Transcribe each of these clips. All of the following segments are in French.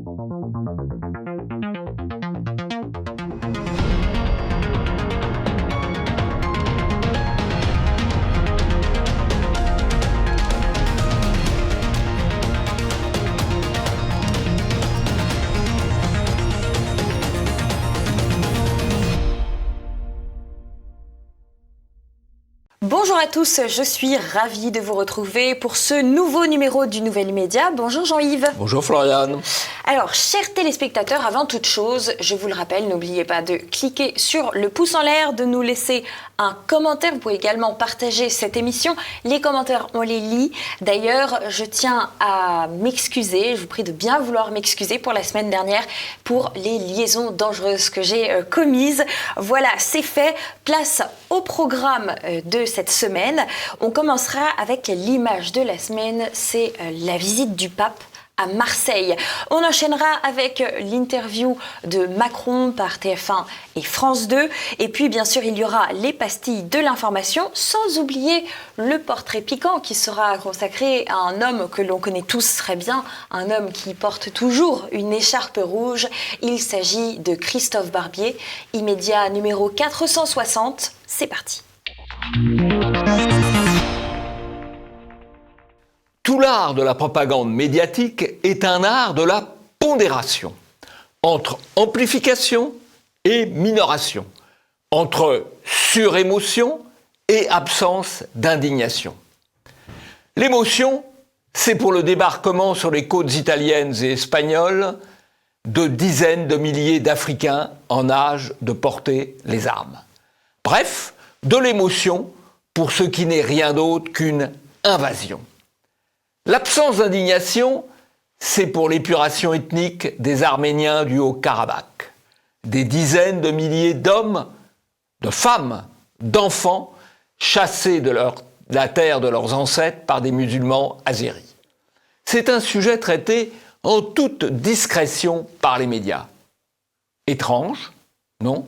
Bonjour à tous, je suis ravie de vous retrouver pour ce nouveau numéro du Nouvel Média. Bonjour Jean-Yves. Bonjour Floriane. Alors, chers téléspectateurs, avant toute chose, je vous le rappelle, n'oubliez pas de cliquer sur le pouce en l'air, de nous laisser un commentaire. Vous pouvez également partager cette émission. Les commentaires, on les lit. D'ailleurs, je tiens à m'excuser, je vous prie de bien vouloir m'excuser pour la semaine dernière pour les liaisons dangereuses que j'ai commises. Voilà, c'est fait. Place au programme de cette semaine. On commencera avec l'image de la semaine, c'est la visite du pape à Marseille. On enchaînera avec l'interview de Macron par TF1 et France 2. Et puis, bien sûr, il y aura les pastilles de l'information, sans oublier le portrait piquant qui sera consacré à un homme que l'on connaît tous très bien, un homme qui porte toujours une écharpe rouge. Il s'agit de Christophe Barbier. Immédiat numéro 460. C'est parti. Tout l'art de la propagande médiatique est un art de la pondération, entre amplification et minoration, entre surémotion et absence d'indignation. L'émotion, c'est pour le débarquement sur les côtes italiennes et espagnoles de dizaines de milliers d'Africains en âge de porter les armes. Bref, de l'émotion pour ce qui n'est rien d'autre qu'une invasion. L'absence d'indignation, c'est pour l'épuration ethnique des Arméniens du Haut-Karabakh. Des dizaines de milliers d'hommes, de femmes, d'enfants chassés de la terre de leurs ancêtres par des musulmans azéris. C'est un sujet traité en toute discrétion par les médias. Étrange, non ?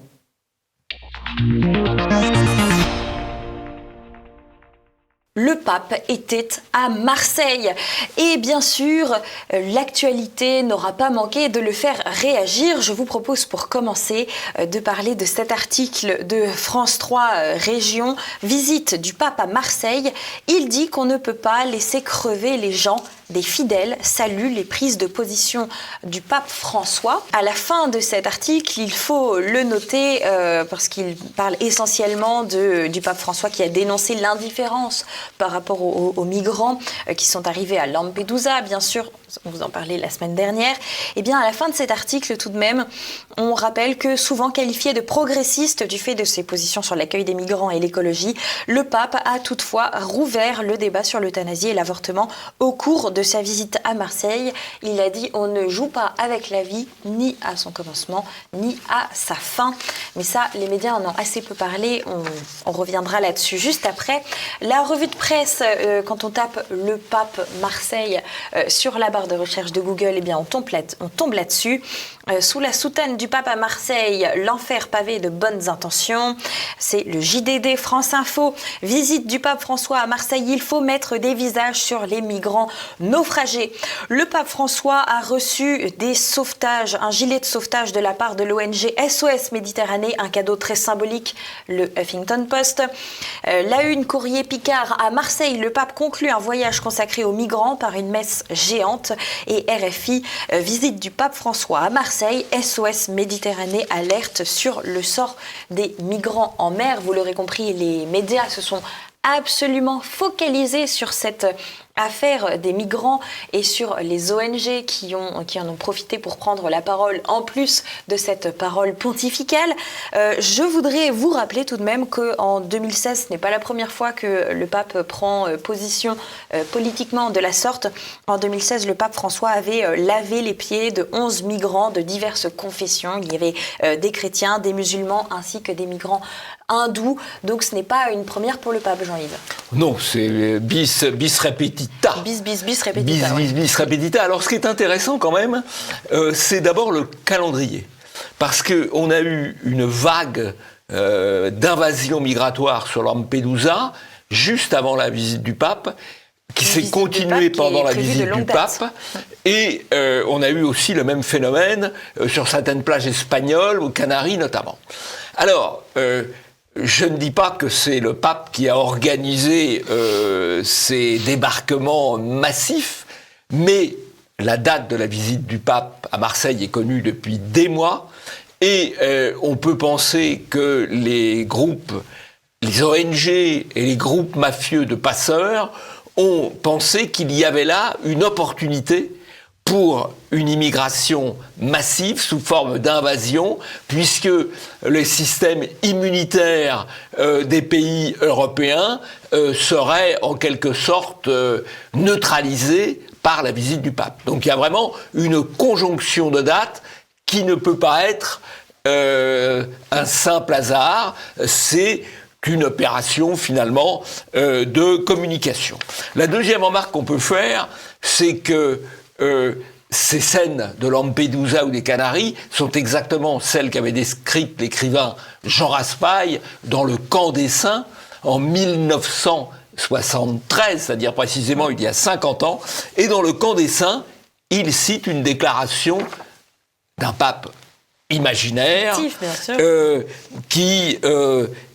Le pape était à Marseille et bien sûr, l'actualité n'aura pas manqué de le faire réagir. Je vous propose pour commencer de parler de cet article de France 3 Région, visite du pape à Marseille. Il dit qu'on ne peut pas laisser crever les gens. Des fidèles saluent les prises de position du pape François. À la fin de cet article, il faut le noter parce qu'il parle essentiellement du pape François qui a dénoncé l'indifférence par rapport aux migrants qui sont arrivés à Lampedusa, bien sûr, on vous en parlait la semaine dernière. Et bien à la fin de cet article, tout de même, on rappelle que souvent qualifié de progressiste du fait de ses positions sur l'accueil des migrants et l'écologie, le pape a toutefois rouvert le débat sur l'euthanasie et l'avortement au cours de sa visite à Marseille. Il a dit on ne joue pas avec la vie, ni à son commencement, ni à sa fin. Mais ça, les médias en ont assez peu parlé, on reviendra là-dessus juste après. La revue de presse, quand on tape le pape Marseille sur la barre de recherche de Google, eh bien on tombe là-dessus. Sous la soutane du pape à Marseille, l'enfer pavé de bonnes intentions. C'est le JDD France Info. Visite du pape François à Marseille, il faut mettre des visages sur les migrants naufragés. Le pape François a reçu des sauvetages, un gilet de sauvetage de la part de l'ONG SOS Méditerranée, un cadeau très symbolique, le Huffington Post. La une courrier Picard à Marseille, le pape conclut un voyage consacré aux migrants par une messe géante. Et RFI, visite du pape François à Marseille, SOS Méditerranée alerte sur le sort des migrants en mer. Vous l'aurez compris, les médias se sont absolument focalisés sur cette affaire des migrants et sur les ONG qui en ont profité pour prendre la parole en plus de cette parole pontificale. Je voudrais vous rappeler tout de même qu'en 2016, ce n'est pas la première fois que le pape prend position politiquement de la sorte. En 2016, le pape François avait lavé les pieds de 11 migrants de diverses confessions. Il y avait des chrétiens, des musulmans ainsi que des migrants hindous. Donc ce n'est pas une première pour le pape, Jean-Yves. Non, c'est bis repetita. Bis repetita. Bis repetita. Alors ce qui est intéressant quand même, c'est d'abord le calendrier. Parce qu'on a eu une vague d'invasion migratoire sur Lampedusa, juste avant la visite du pape, qui s'est continuée pendant la visite du pape. Et on a eu aussi le même phénomène sur certaines plages espagnoles, aux Canaries notamment. Alors, je ne dis pas que c'est le pape qui a organisé ces débarquements massifs, mais la date de la visite du pape à Marseille est connue depuis des mois, et on peut penser que les groupes, les ONG et les groupes mafieux de passeurs ont pensé qu'il y avait là une opportunité pour une immigration massive sous forme d'invasion, puisque les systèmes immunitaires des pays européens seraient en quelque sorte neutralisés par la visite du pape. Donc il y a vraiment une conjonction de dates qui ne peut pas être un simple hasard, c'est une opération finalement de communication. La deuxième remarque qu'on peut faire, c'est que ces scènes de Lampedusa ou des Canaries sont exactement celles qu'avait décrites l'écrivain Jean Raspail dans Le Camp des Saints en 1973, c'est-à-dire précisément il y a 50 ans. Et dans Le Camp des Saints, il cite une déclaration d'un pape imaginaire qui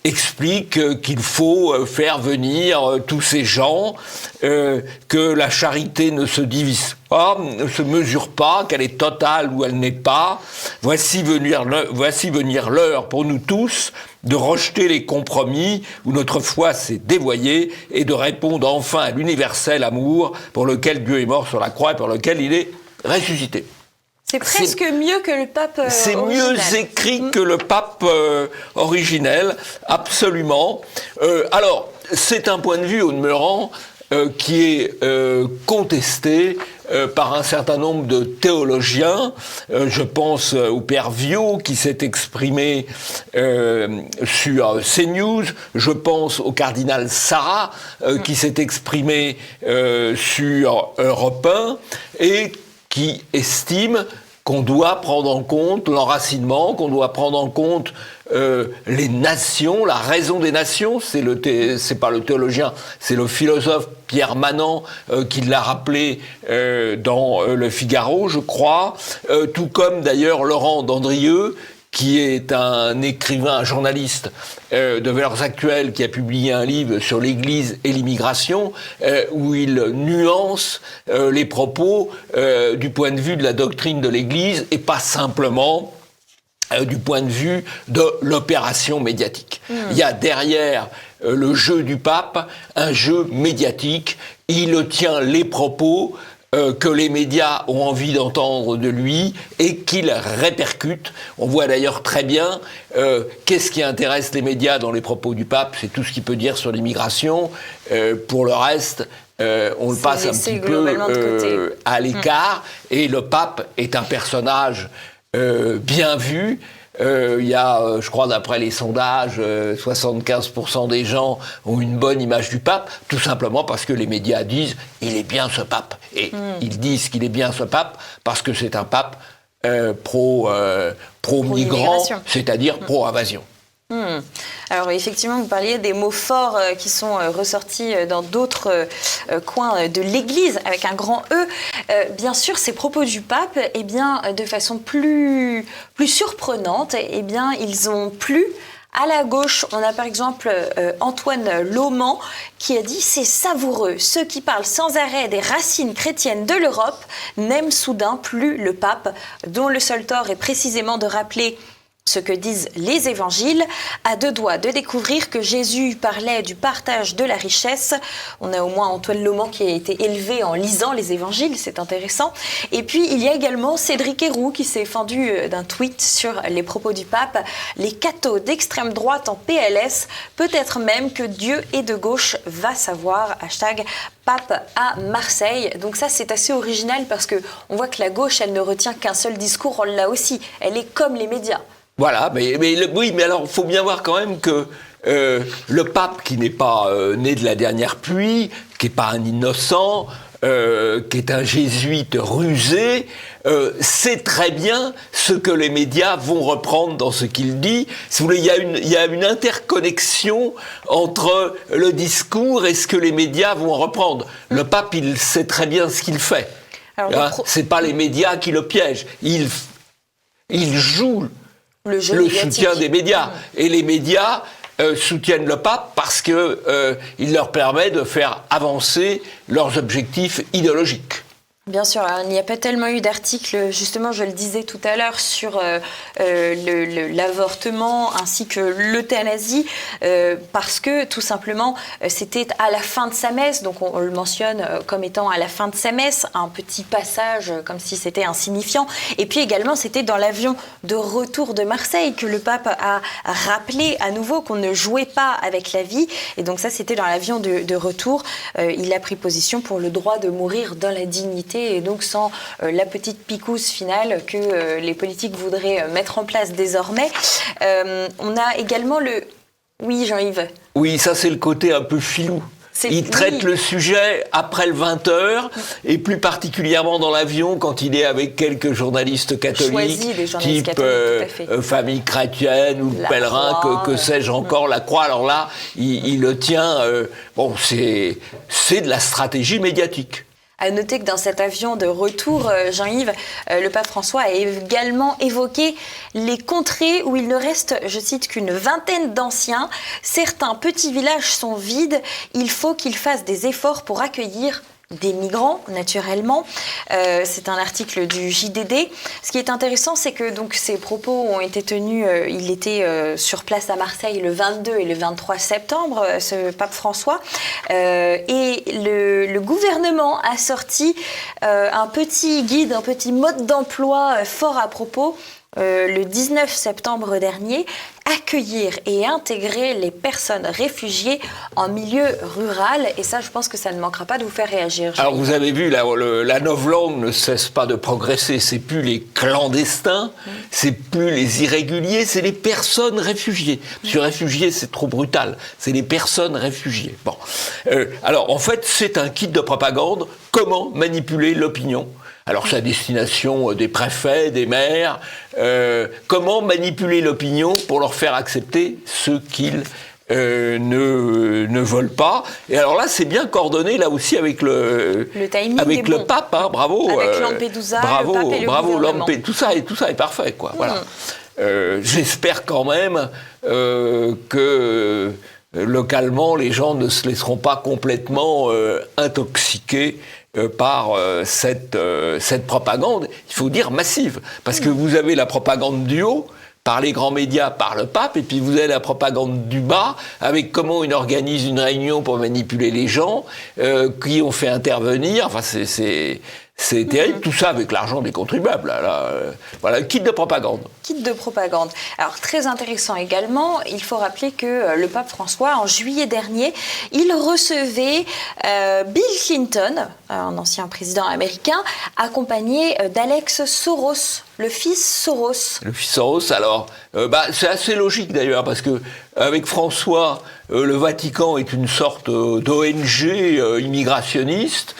explique qu'il faut faire venir tous ces gens, que la charité ne se divise pas, ne se mesure pas, qu'elle est totale ou elle n'est pas. Voici venir l'heure pour nous tous de rejeter les compromis où notre foi s'est dévoyée et de répondre enfin à l'universel amour pour lequel Dieu est mort sur la croix et pour lequel il est ressuscité. C'est presque mieux que le pape c'est originel. Mieux écrit que le pape originel, absolument. Alors, c'est un point de vue, au demeurant, qui est contesté par un certain nombre de théologiens. Je pense au père Viau, qui s'est exprimé sur CNews. Je pense au cardinal Sarah, qui s'est exprimé sur Europe 1, et qui estime qu'on doit prendre en compte l'enracinement, qu'on doit prendre en compte les nations, la raison des nations. C'est pas le théologien, c'est le philosophe Pierre Manant qui l'a rappelé dans Le Figaro, je crois, tout comme d'ailleurs Laurent Dandrieux, qui est un écrivain, un journaliste de Valeurs Actuelles, qui a publié un livre sur l'Église et l'immigration, où il nuance les propos du point de vue de la doctrine de l'Église, et pas simplement du point de vue de l'opération médiatique. Il y a derrière le jeu du pape un jeu médiatique. Il tient les propos que les médias ont envie d'entendre de lui et qu'il répercute. On voit d'ailleurs très bien qu'est-ce qui intéresse les médias dans les propos du pape, c'est tout ce qu'il peut dire sur l'immigration. Pour le reste, on le passe un petit peu à l'écart, et le pape est un personnage bien vu. Il y a, je crois, d'après les sondages, 75% des gens ont une bonne image du pape, tout simplement parce que les médias disent « il est bien ce pape ». Et ils disent qu'il est bien ce pape parce que c'est un pape pro-migrant, c'est-à-dire pro-invasion. Alors effectivement, vous parliez des mots forts qui sont ressortis dans d'autres coins de l'Église, avec un grand E. Bien sûr, ces propos du pape, eh bien, de façon plus surprenante, eh bien, ils ont plu à la gauche. On a par exemple Antoine Lauman qui a dit « C'est savoureux, ceux qui parlent sans arrêt des racines chrétiennes de l'Europe n'aiment soudain plus le pape, dont le seul tort est précisément de rappeler ce que disent les évangiles, à deux doigts de découvrir que Jésus parlait du partage de la richesse. » On a au moins Antoine Lauman qui a été élevé en lisant les évangiles, c'est intéressant. Et puis il y a également Cédric Héroux qui s'est fendu d'un tweet sur les propos du pape. Les cathos d'extrême droite en PLS, peut-être même que Dieu est de gauche, va savoir. Hashtag pape à Marseille. Donc ça, c'est assez original parce qu'on voit que la gauche, elle ne retient qu'un seul discours, on l'a aussi. Elle est comme les médias. Voilà, mais alors, il faut bien voir quand même que le pape, qui n'est pas né de la dernière pluie, qui n'est pas un innocent, qui est un jésuite rusé, sait très bien ce que les médias vont reprendre dans ce qu'il dit. Si vous voulez, il y a une interconnexion entre le discours et ce que les médias vont reprendre. Le pape, il sait très bien ce qu'il fait. C'est pas les médias qui le piègent. Il joue le soutien des médias. Et les médias soutiennent le pape parce que il leur permet de faire avancer leurs objectifs idéologiques. Bien sûr, il n'y a pas tellement eu d'articles, justement, je le disais tout à l'heure, sur l'avortement ainsi que l'euthanasie, parce que tout simplement, c'était à la fin de sa messe, donc on le mentionne comme étant à la fin de sa messe, un petit passage comme si c'était insignifiant, et puis également c'était dans l'avion de retour de Marseille que le pape a rappelé à nouveau qu'on ne jouait pas avec la vie, et donc ça c'était dans l'avion de retour, il a pris position pour le droit de mourir dans la dignité, et donc sans la petite picouse finale que les politiques voudraient mettre en place désormais. On a également le... Oui, Jean-Yves. Oui, ça c'est le côté un peu filou. Il traite le sujet après le 20h, et plus particulièrement dans l'avion quand il est avec quelques journalistes catholiques, type famille chrétienne ou pèlerin, que sais-je encore, la Croix. Alors là, il le tient... c'est de la stratégie médiatique. À noter que dans cet avion de retour, Jean-Yves, le pape François a également évoqué les contrées où il ne reste, je cite, qu'une vingtaine d'anciens. Certains petits villages sont vides. Il faut qu'ils fassent des efforts pour accueillir des migrants, naturellement. C'est un article du JDD. Ce qui est intéressant, c'est que donc, ces propos ont été tenus, il était sur place à Marseille le 22 et le 23 septembre, ce pape François. Et le gouvernement a sorti un petit guide, un petit mode d'emploi fort à propos, le 19 septembre dernier, accueillir et intégrer les personnes réfugiées en milieu rural. Et ça, je pense que ça ne manquera pas de vous faire réagir. Alors, vous avez vu, la novlangue ne cesse pas de progresser. C'est plus les clandestins, c'est plus les irréguliers, c'est les personnes réfugiées. Parce que réfugiés, c'est trop brutal. C'est les personnes réfugiées. Bon. Alors, en fait, c'est un kit de propagande. Comment manipuler l'opinion ? Alors, c'est à destination des préfets, des maires. Comment manipuler l'opinion pour leur faire accepter ce qu'ils ne veulent pas. Et alors là, c'est bien coordonné, là aussi, avec le timing avec le pape. Hein, bravo. Avec Lampedusa, le pape et le gouvernement. Tout ça est parfait, quoi. Voilà. J'espère quand même que localement, les gens ne se laisseront pas complètement intoxiquer par cette propagande, il faut dire massive, parce que vous avez la propagande du haut, par les grands médias, par le pape, et puis vous avez la propagande du bas, avec comment il organise une réunion pour manipuler les gens, qui ont fait intervenir, enfin c'est terrible, tout ça avec l'argent des contribuables. Voilà, kit de propagande. Kit de propagande. Alors, très intéressant également, il faut rappeler que le pape François, en juillet dernier, il recevait Bill Clinton, un ancien président américain, accompagné d'Alex Soros, le fils Soros. Le fils Soros, alors, c'est assez logique d'ailleurs, parce que avec François, le Vatican est une sorte d'ONG immigrationniste,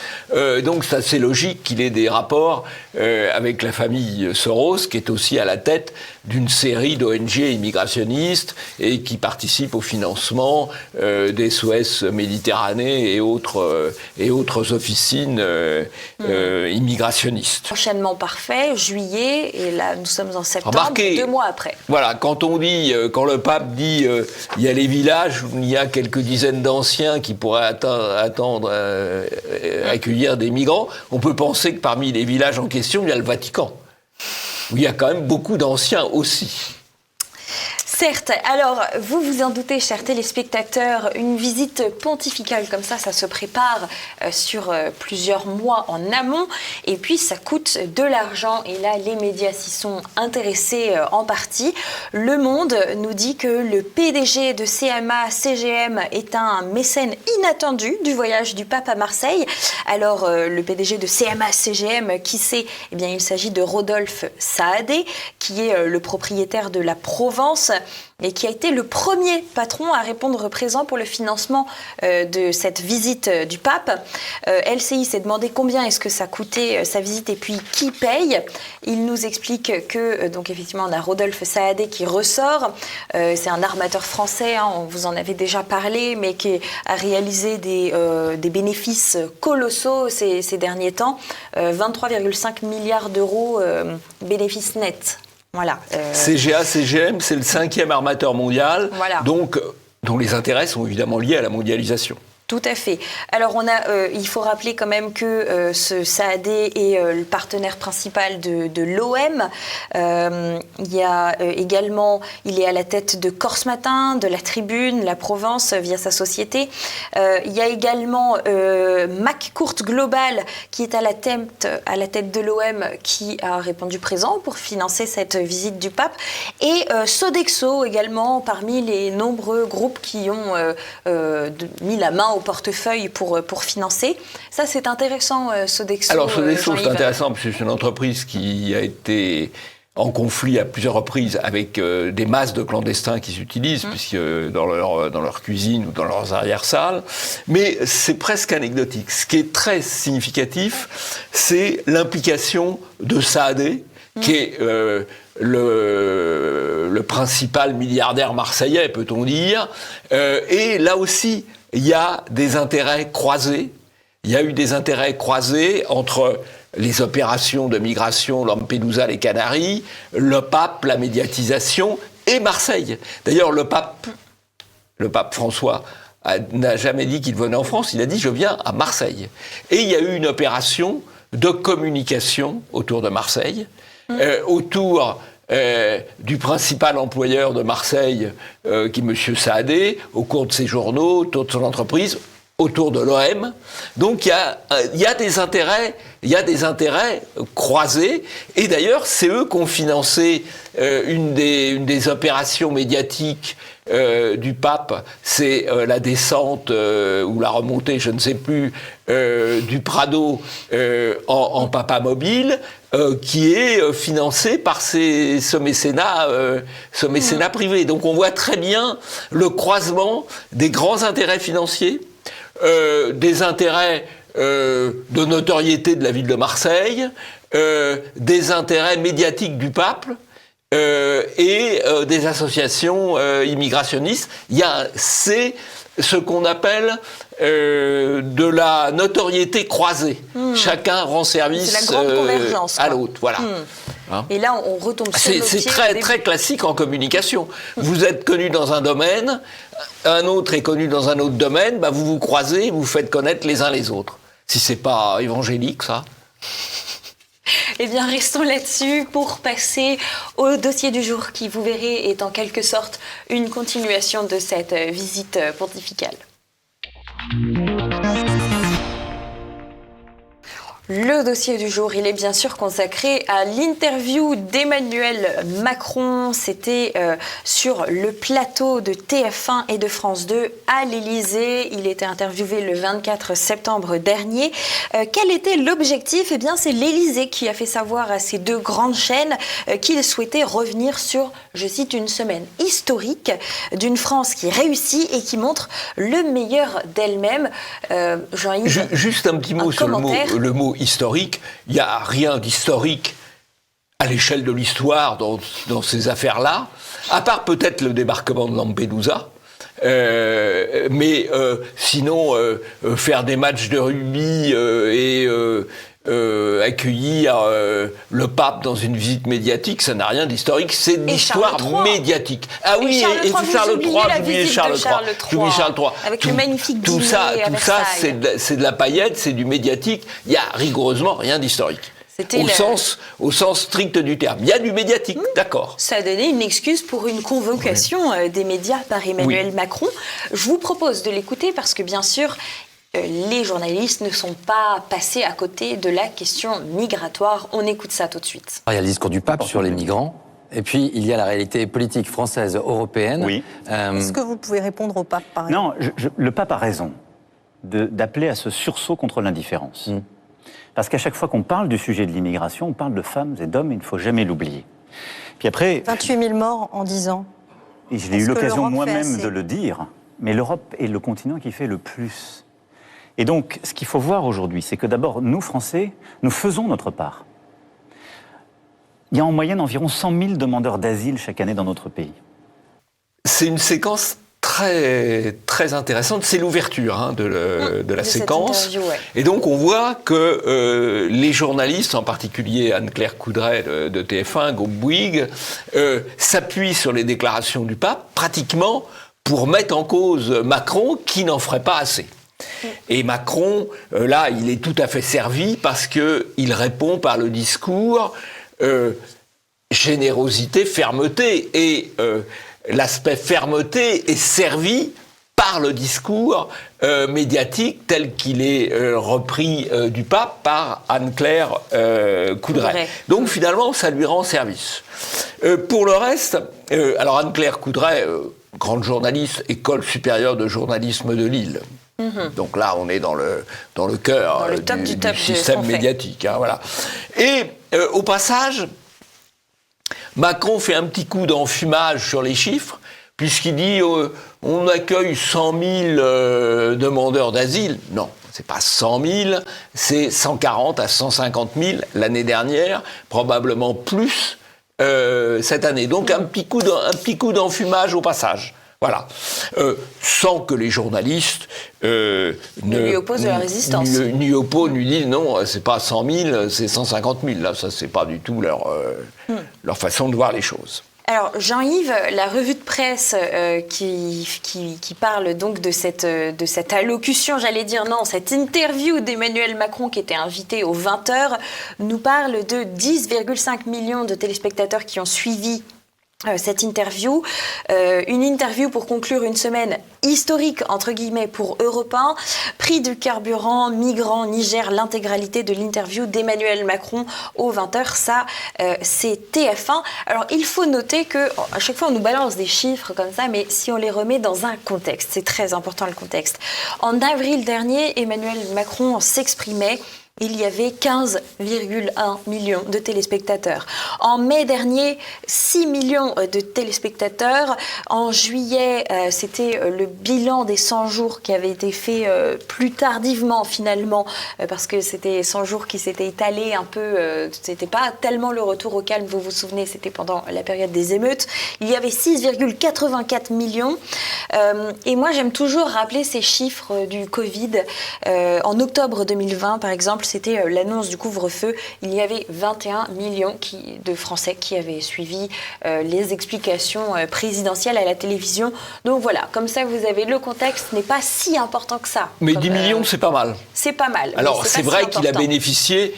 donc c'est assez logique qu'il ait des rapports avec la famille Soros, qui est aussi à la tête d'une série d'ONG immigrationnistes et qui participe au financement des SOS Méditerranée et autres officines immigrationnistes. Enchaînement parfait, juillet, et là nous sommes en septembre, remarquez, 2 mois après. Voilà, quand quand le pape dit il y a les villages où il y a quelques dizaines d'anciens qui pourraient accueillir des migrants, on peut penser que parmi les villages en question, il y a le Vatican, où il y a quand même beaucoup d'anciens aussi. Certes. Alors, vous vous en doutez, chers téléspectateurs, une visite pontificale comme ça se prépare sur plusieurs mois en amont. Et puis, ça coûte de l'argent. Et là, les médias s'y sont intéressés en partie. Le Monde nous dit que le PDG de CMA-CGM est un mécène inattendu du voyage du pape à Marseille. Alors, le PDG de CMA-CGM, qui c'est ? Eh bien, il s'agit de Rodolphe Saadé, qui est le propriétaire de la Provence. et qui a été le premier patron à répondre présent pour le financement de cette visite du pape. LCI s'est demandé combien est-ce que ça coûtait sa visite et puis qui paye. Il nous explique que, donc effectivement, on a Rodolphe Saadé qui ressort. C'est un armateur français, hein, on vous en avait déjà parlé, mais qui a réalisé des bénéfices colossaux ces derniers temps. 23,5 milliards d'euros bénéfices nets. Voilà. CGA, CGM, c'est le 5e armateur mondial, voilà. Donc, dont les intérêts sont évidemment liés à la mondialisation. Tout à fait. Alors, il faut rappeler quand même que ce Saadé est le partenaire principal de l'OM. Il y a également, il est à la tête de Corse Matin, de La Tribune, La Provence, via sa société. Il y a également McCourt Global, qui est à la tête de l'OM, qui a répondu présent pour financer cette visite du pape. Et Sodexo également, parmi les nombreux groupes qui ont mis la main au portefeuille pour financer. Ça, c'est intéressant, Sodexo. Alors, Sodexo, c'est intéressant parce que c'est une entreprise qui a été en conflit à plusieurs reprises avec des masses de clandestins qui s'utilisent, puisque dans leur cuisine ou dans leurs arrière-salles. Mais c'est presque anecdotique. Ce qui est très significatif, c'est l'implication de Saadé, qui est le principal milliardaire marseillais, peut-on dire. Et là aussi, il y a des intérêts croisés. Il y a eu des intérêts croisés entre les opérations de migration, Lampedusa, les Canaries, le pape, la médiatisation et Marseille. D'ailleurs, le pape François n'a jamais dit qu'il venait en France, il a dit « je viens à Marseille ». Et il y a eu une opération de communication autour de Marseille, autour du principal employeur de Marseille, qui est M. Saadé, au cours de ses journaux, autour de son entreprise, autour de l'OM. Donc il y a des intérêts croisés. Et d'ailleurs, c'est eux qui ont financé une des opérations médiatiques du pape, c'est la descente ou la remontée, je ne sais plus, du Prado en papa mobile, qui est financé par ce mécénat privé. Donc on voit très bien le croisement des grands intérêts financiers, des intérêts de notoriété de la ville de Marseille, des intérêts médiatiques du pape, et des associations immigrationnistes. C'est ce qu'on appelle de la notoriété croisée. Chacun rend service à l'autre. Voilà. Hein? Et là, on retombe sur le pied. C'est très classique en communication. Vous êtes connu dans un domaine, un autre est connu dans un autre domaine, vous vous croisez, vous faites connaître les uns les autres. Si c'est pas évangélique, ça. Eh bien, restons là-dessus pour passer au dossier du jour qui, vous verrez, est en quelque sorte une continuation de cette visite pontificale. Le dossier du jour, il est bien sûr consacré à l'interview d'Emmanuel Macron. C'était sur le plateau de TF1 et de France 2 à l'Élysée. Il était interviewé le 24 septembre dernier. Quel était l'objectif ? Eh bien, c'est l'Élysée qui a fait savoir à ces deux grandes chaînes qu'il souhaitait revenir sur, je cite, une semaine historique d'une France qui réussit et qui montre le meilleur d'elle-même. Jean-Yves, juste un petit mot sur le mot historique. Il n'y a rien d'historique à l'échelle de l'histoire dans ces affaires-là, à part peut-être le débarquement de Lampedusa. Mais sinon, faire des matchs de rugby et accueillir le pape dans une visite médiatique, ça n'a rien d'historique, c'est de l'histoire médiatique. Ah oui, et Charles III, j'oubliais Charles III. Avec le magnifique tout ça, c'est de la paillette, c'est du médiatique, il n'y a rigoureusement rien d'historique. Au sens strict du terme. Il y a du médiatique, d'accord. Ça a donné une excuse pour une convocation des médias par Emmanuel Macron. Je vous propose de l'écouter parce que, bien sûr, les journalistes ne sont pas passés à côté de la question migratoire. On écoute ça tout de suite. Il y a le discours du pape sur les migrants. Et puis, il y a la réalité politique française, européenne. Oui. Est-ce que vous pouvez répondre au pape, par exemple ? Non, le pape a raison d'appeler à ce sursaut contre l'indifférence. Parce qu'à chaque fois qu'on parle du sujet de l'immigration, on parle de femmes et d'hommes, et il ne faut jamais l'oublier. Puis après... 28 000 morts en 10 ans. et je l'ai eu l'occasion moi-même de le dire, mais l'Europe est le continent qui fait le plus. Et donc, ce qu'il faut voir aujourd'hui, c'est que d'abord, nous, Français, nous faisons notre part. Il y a en moyenne environ 100 000 demandeurs d'asile chaque année dans notre pays. C'est une séquence très, très intéressante. C'est l'ouverture de la séquence. Et donc, on voit que les journalistes, en particulier Anne-Claire Coudray de TF1, Gaume Bouygues, s'appuient sur les déclarations du pape, pratiquement pour mettre en cause Macron, qui n'en ferait pas assez. Et Macron, là, il est tout à fait servi parce qu'il répond par le discours générosité, fermeté. Et l'aspect fermeté est servi par le discours médiatique tel qu'il est repris du pape par Anne-Claire Coudray. Donc finalement, ça lui rend service. Pour le reste, alors Anne-Claire Coudray, grande journaliste, École supérieure de journalisme de Lille. Donc là, on est dans le cœur du système médiatique. Voilà. Et au passage, Macron fait un petit coup d'enfumage sur les chiffres, puisqu'il dit on accueille 100 000 demandeurs d'asile. Non, c'est pas 100 000, c'est 140 à 150 000 l'année dernière, probablement plus cette année. Donc un petit coup d'enfumage au passage. Voilà, sans que les journalistes ne lui opposent de la résistance. Ni opposent, ni disent non, c'est pas 100 000, c'est 150 000. Là, ça, c'est pas du tout leur façon de voir les choses. Alors, Jean-Yves, la revue de presse qui parle donc de cette allocution, j'allais dire non, cette interview d'Emmanuel Macron qui était invité aux 20h, nous parle de 10,5 millions de téléspectateurs qui ont suivi cette interview, une interview pour conclure une semaine historique entre guillemets pour Europe 1, prix du carburant, migrants, Niger, l'intégralité de l'interview d'Emmanuel Macron aux 20h, ça c'est TF1. Alors il faut noter que à chaque fois on nous balance des chiffres comme ça, mais si on les remet dans un contexte, c'est très important le contexte. En avril dernier, Emmanuel Macron s'exprimait. Il y avait 15,1 millions de téléspectateurs. En mai dernier, 6 millions de téléspectateurs. En juillet, c'était le bilan des 100 jours qui avait été fait plus tardivement finalement, parce que c'était 100 jours qui s'étaient étalés un peu, c'était pas tellement le retour au calme, vous vous souvenez, c'était pendant la période des émeutes. Il y avait 6,84 millions. Et moi, j'aime toujours rappeler ces chiffres du Covid. En octobre 2020, par exemple, c'était l'annonce du couvre-feu. Il y avait 21 millions de Français qui avaient suivi les explications présidentielles à la télévision. Donc voilà, comme ça vous avez le contexte, n'est pas si important que ça. Mais 10 millions, c'est pas mal. C'est pas mal. Alors c'est vrai qu'il a bénéficié.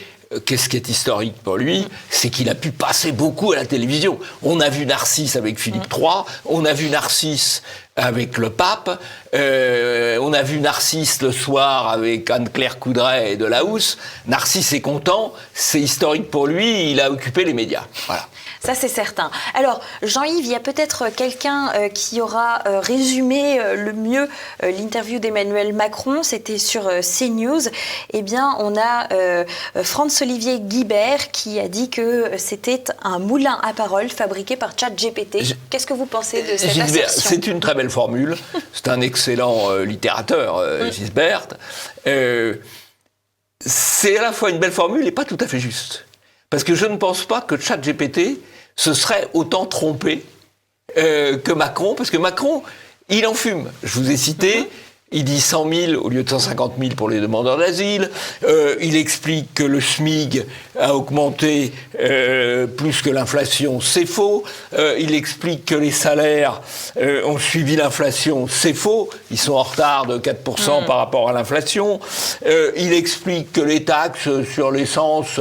Qu'est-ce qui est historique pour lui, c'est qu'il a pu passer beaucoup à la télévision. On a vu Narcisse avec Philippe III, on a vu Narcisse avec le pape, on a vu Narcisse le soir avec Anne-Claire Coudray et Delahousse. Narcisse est content, c'est historique pour lui, il a occupé les médias. Voilà. Ça, c'est certain. Alors, Jean-Yves, il y a peut-être quelqu'un qui aura résumé le mieux l'interview d'Emmanuel Macron. C'était sur CNews. Eh bien, on a Franz-Olivier Guibert qui a dit que c'était un moulin à paroles fabriqué par ChatGPT. Qu'est-ce que vous pensez de cette assertion ? C'est une très belle formule. C'est un excellent littérateur, Gisbert. C'est à la fois une belle formule et pas tout à fait juste. Parce que je ne pense pas que ChatGPT se serait autant trompé que Macron, parce que Macron, il en fume. Je vous ai cité, il dit 100 000 au lieu de 150 000 pour les demandeurs d'asile. Il explique que le SMIC a augmenté plus que l'inflation, c'est faux. Il explique que les salaires ont suivi l'inflation, c'est faux. Ils sont en retard de 4% par rapport à l'inflation. Il explique que les taxes sur l'essence,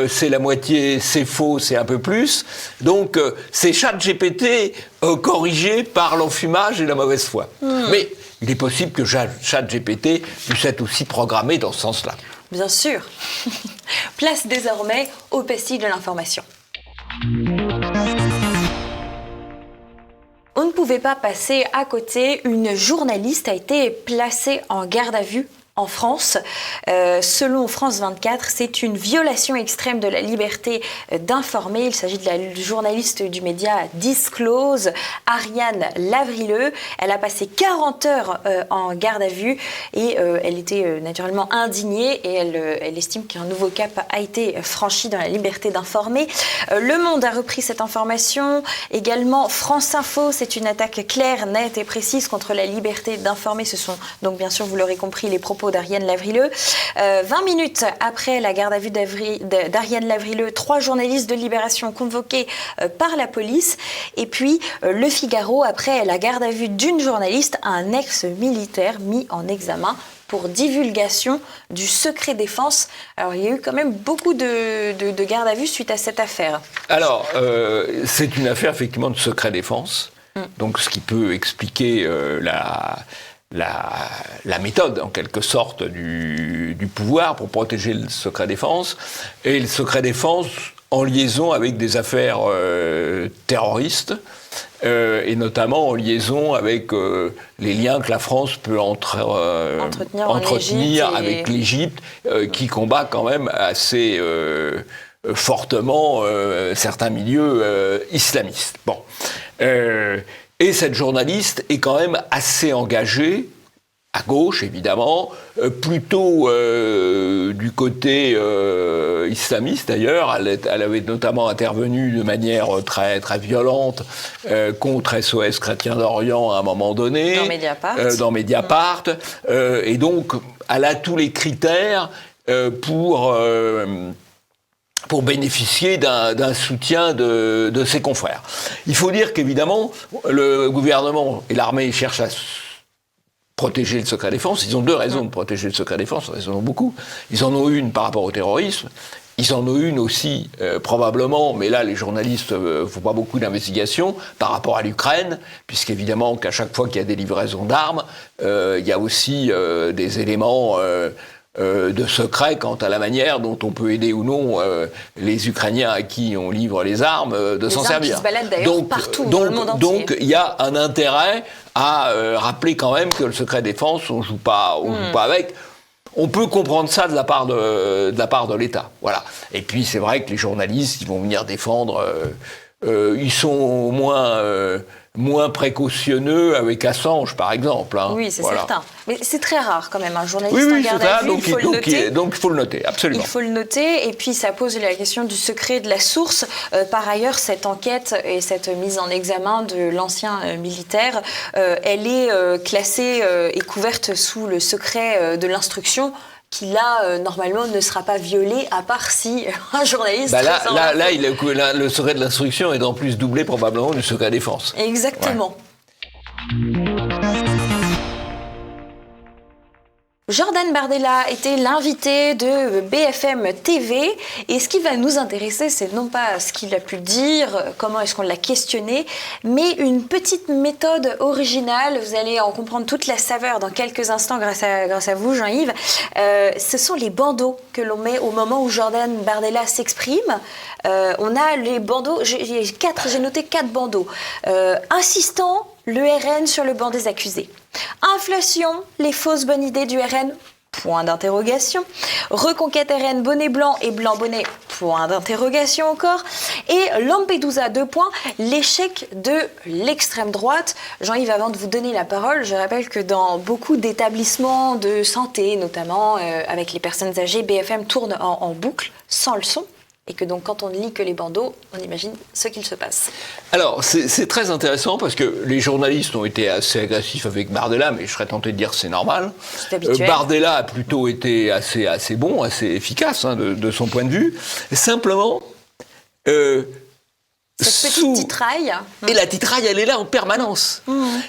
c'est la moitié, c'est faux, c'est un peu plus. Donc, c'est ChatGPT corrigé par l'enfumage et la mauvaise foi. Mais il est possible que ChatGPT puisse être aussi programmé dans ce sens-là. Bien sûr. Place désormais au pestil de l'information. On ne pouvait pas passer à côté. Une journaliste a été placée en garde à vue en France. Selon France 24, c'est une violation extrême de la liberté d'informer. Il s'agit de la journaliste du média Disclose, Ariane Lavrileux. Elle a passé 40 heures en garde à vue et elle était naturellement indignée et elle estime qu'un nouveau cap a été franchi dans la liberté d'informer. Le Monde a repris cette information. Également, France Info, c'est une attaque claire, nette et précise contre la liberté d'informer. Ce sont donc bien sûr, vous l'aurez compris, les propos d'Ariane Lavrileux. 20 minutes après la garde à vue d'Ariane Lavrileux, 3 journalistes de Libération convoqués par la police. Et puis, Le Figaro, après la garde à vue d'une journaliste, un ex-militaire mis en examen pour divulgation du secret défense. Alors, il y a eu quand même beaucoup de gardes à vue suite à cette affaire. Alors, c'est une affaire effectivement de secret défense. Donc, ce qui peut expliquer la méthode, en quelque sorte, du pouvoir pour protéger le secret défense. Et le secret défense en liaison avec des affaires terroristes, et notamment en liaison avec les liens que la France peut entretenir avec l'Égypte, qui combat quand même assez fortement certains milieux islamistes. Bon. Et cette journaliste est quand même assez engagée, à gauche évidemment, plutôt du côté islamiste d'ailleurs. Elle avait notamment intervenu de manière très, très violente contre SOS Chrétiens d'Orient à un moment donné. Dans Mediapart. Et donc, elle a tous les critères pour bénéficier d'un soutien de ses confrères. Il faut dire qu'évidemment, le gouvernement et l'armée cherchent à protéger le secret défense. Ils ont 2 raisons de protéger le secret défense, ils en ont beaucoup. Ils en ont une par rapport au terrorisme, ils en ont une aussi, probablement, mais là les journalistes ne font pas beaucoup d'investigations, par rapport à l'Ukraine, puisqu'évidemment qu'à chaque fois qu'il y a des livraisons d'armes, il y a aussi des éléments de secret quant à la manière dont on peut aider ou non les Ukrainiens à qui on livre les armes de s'en servir. Qui se baladent d'ailleurs partout dans le monde entier. Donc il y a un intérêt à rappeler quand même que le secret défense, on joue pas avec. On peut comprendre ça de la part de l'État. Voilà. Et puis c'est vrai que les journalistes, ils vont venir défendre. Ils sont au moins précautionneux avec Assange, par exemple. Hein. Oui, c'est certain. Mais c'est très rare quand même, un journaliste en garde à vue, il faut le noter. Donc il faut le noter, absolument. Il faut le noter, et puis ça pose la question du secret de la source. Par ailleurs, cette enquête et cette mise en examen de l'ancien militaire, elle est classée et couverte sous le secret de l'instruction, qui là, normalement, ne sera pas violé, à part si un journaliste... Là, le secret de l'instruction est en plus doublé probablement du secret défense. Exactement. Ouais. Jordan Bardella était l'invité de BFM TV et ce qui va nous intéresser, c'est non pas ce qu'il a pu dire, comment est-ce qu'on l'a questionné, mais une petite méthode originale. Vous allez en comprendre toute la saveur dans quelques instants grâce à vous, Jean-Yves. Ce sont les bandeaux que l'on met au moment où Jordan Bardella s'exprime. On a les bandeaux, j'ai noté 4 bandeaux. Insistant, le RN sur le banc des accusés. Inflation, les fausses bonnes idées du RN, point d'interrogation. Reconquête RN, bonnet blanc et blanc bonnet, point d'interrogation encore. Et Lampedusa, 2 points, l'échec de l'extrême droite. Jean-Yves, avant de vous donner la parole, je rappelle que dans beaucoup d'établissements de santé, notamment avec les personnes âgées, BFM tourne en boucle, sans le son. Et que donc, quand on ne lit que les bandeaux, on imagine ce qu'il se passe. Alors, c'est très intéressant parce que les journalistes ont été assez agressifs avec Bardella, mais je serais tenté de dire que c'est normal. C'est habituel. Bardella a plutôt été assez bon, assez efficace de son point de vue. Simplement, cette petite titraille. Et la titraille, elle est là en permanence.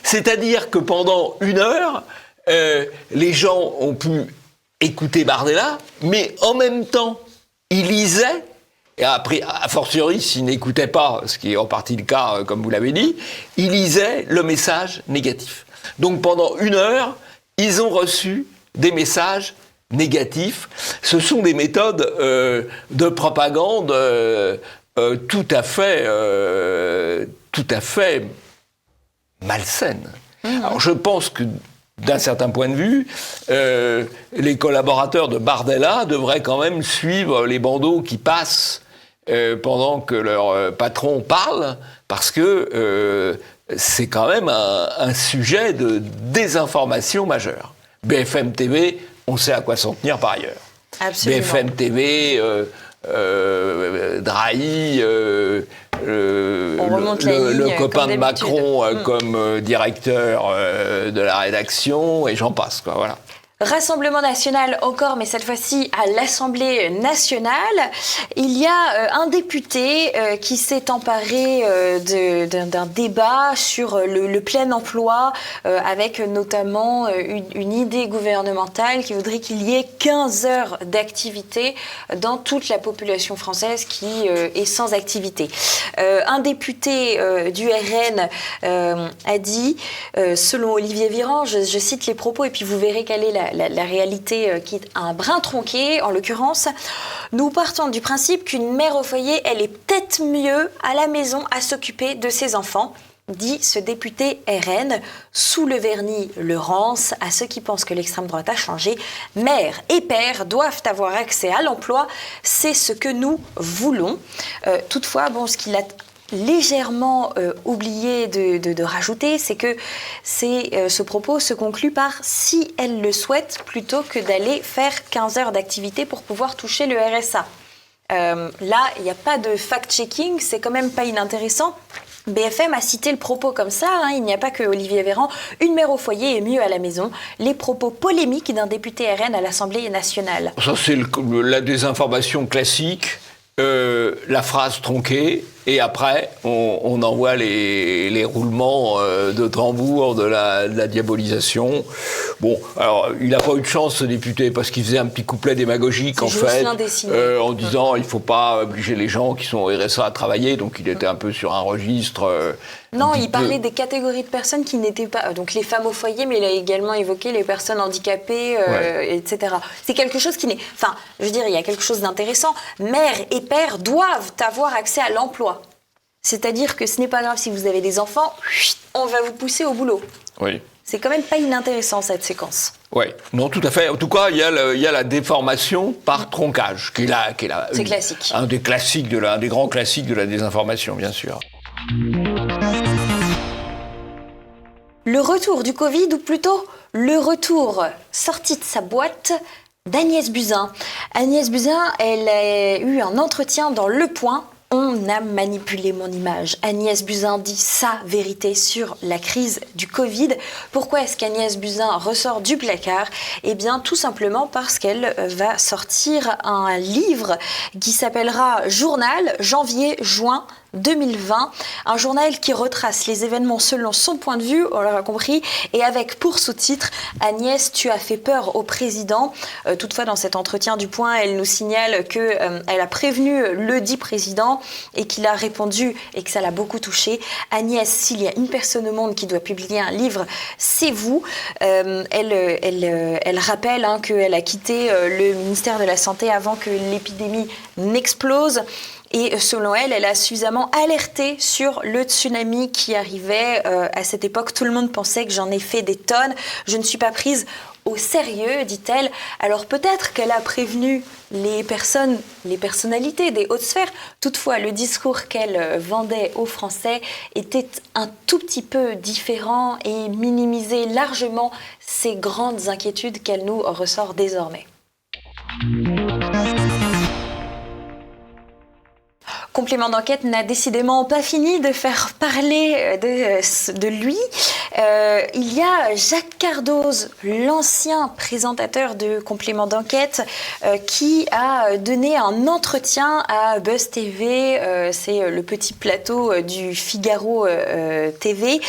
C'est-à-dire que pendant 1 heure, les gens ont pu écouter Bardella, mais en même temps, ils lisaient. Et après, a fortiori, s'ils n'écoutaient pas, ce qui est en partie le cas, comme vous l'avez dit, ils lisaient le message négatif. Donc pendant 1 heure, ils ont reçu des messages négatifs. Ce sont des méthodes de propagande tout à fait malsaines. Alors je pense que d'un certain point de vue, les collaborateurs de Bardella devraient quand même suivre les bandeaux qui passent pendant que leur patron parle, parce que c'est quand même un sujet de désinformation majeure. BFM TV, on sait à quoi s'en tenir par ailleurs. Absolument. BFM TV, Drahi, le copain de Macron comme directeur de la rédaction, et j'en passe, quoi, voilà. Rassemblement national encore, mais cette fois-ci à l'Assemblée nationale. Il y a un député qui s'est emparé d'un débat sur le plein emploi, avec notamment une idée gouvernementale qui voudrait qu'il y ait 15 heures d'activité dans toute la population française qui est sans activité. Un député du RN a dit, selon Olivier Véran, je cite les propos et puis vous verrez quelle est la réalité qui est un brin tronqué, en l'occurrence. Nous partons du principe qu'une mère au foyer, elle est peut-être mieux à la maison à s'occuper de ses enfants, dit ce député RN, sous le vernis le rance à ceux qui pensent que l'extrême droite a changé. Mère et père doivent avoir accès à l'emploi, c'est ce que nous voulons. Toutefois, ce qu'il a légèrement oublié de rajouter, c'est que ce propos se conclut par « si elle le souhaite » plutôt que d'aller faire 15 heures d'activité pour pouvoir toucher le RSA. Là, il n'y a pas de fact-checking, c'est quand même pas inintéressant. BFM a cité le propos comme ça, il n'y a pas que Olivier Véran. Une mère au foyer est mieux à la maison. Les propos polémiques d'un député RN à l'Assemblée nationale. Ça, c'est la désinformation classique, la phrase tronquée. Et après, on envoie les roulements de tambour de la diabolisation. Bon, alors, il n'a pas eu de chance, ce député, parce qu'il faisait un petit couplet démagogique, en fait, en disant il ne faut pas obliger les gens qui sont au RSA à travailler. Donc, il était un peu sur un registre... Non, il parlait des catégories de personnes qui n'étaient pas... Donc, les femmes au foyer, mais il a également évoqué les personnes handicapées, etc. C'est quelque chose qui n'est... Enfin, je veux dire, il y a quelque chose d'intéressant. Mère et père doivent avoir accès à l'emploi. C'est-à-dire que ce n'est pas grave si vous avez des enfants, on va vous pousser au boulot. Oui. C'est quand même pas inintéressant, cette séquence. Oui, non, tout à fait. En tout cas, il y a la déformation par troncage, qui est c'est classique. Un des grands classiques de la désinformation, bien sûr. Le retour du Covid, ou plutôt le retour sorti de sa boîte d'Agnès Buzyn. Agnès Buzyn, elle a eu un entretien dans Le Point. On a manipulé mon image. Agnès Buzyn dit sa vérité sur la crise du Covid. Pourquoi est-ce qu'Agnès Buzyn ressort du placard ? Eh bien, tout simplement parce qu'elle va sortir un livre qui s'appellera Journal, janvier-juin 2020, un journal qui retrace les événements selon son point de vue, on l'aura compris, et avec pour sous-titre « Agnès, tu as fait peur au président ». Toutefois, dans cet entretien du Point, elle nous signale qu'elle a prévenu le dit président et qu'il a répondu et que ça l'a beaucoup touchée. « Agnès, s'il y a une personne au monde qui doit publier un livre, c'est vous ». Elle rappelle qu'elle a quitté le ministère de la Santé avant que l'épidémie n'explose. Et selon elle, elle a suffisamment alerté sur le tsunami qui arrivait à cette époque. Tout le monde pensait que j'en ai fait des tonnes. Je ne suis pas prise au sérieux, dit-elle. Alors peut-être qu'elle a prévenu les personnalités des hautes sphères. Toutefois, le discours qu'elle vendait aux Français était un tout petit peu différent et minimisait largement ces grandes inquiétudes qu'elle nous ressort désormais. Complément d'enquête n'a décidément pas fini de faire parler de lui. Il y a Jacques Cardoz, l'ancien présentateur de Complément d'enquête, qui a donné un entretien à Buzz TV, c'est le petit plateau du Figaro TV,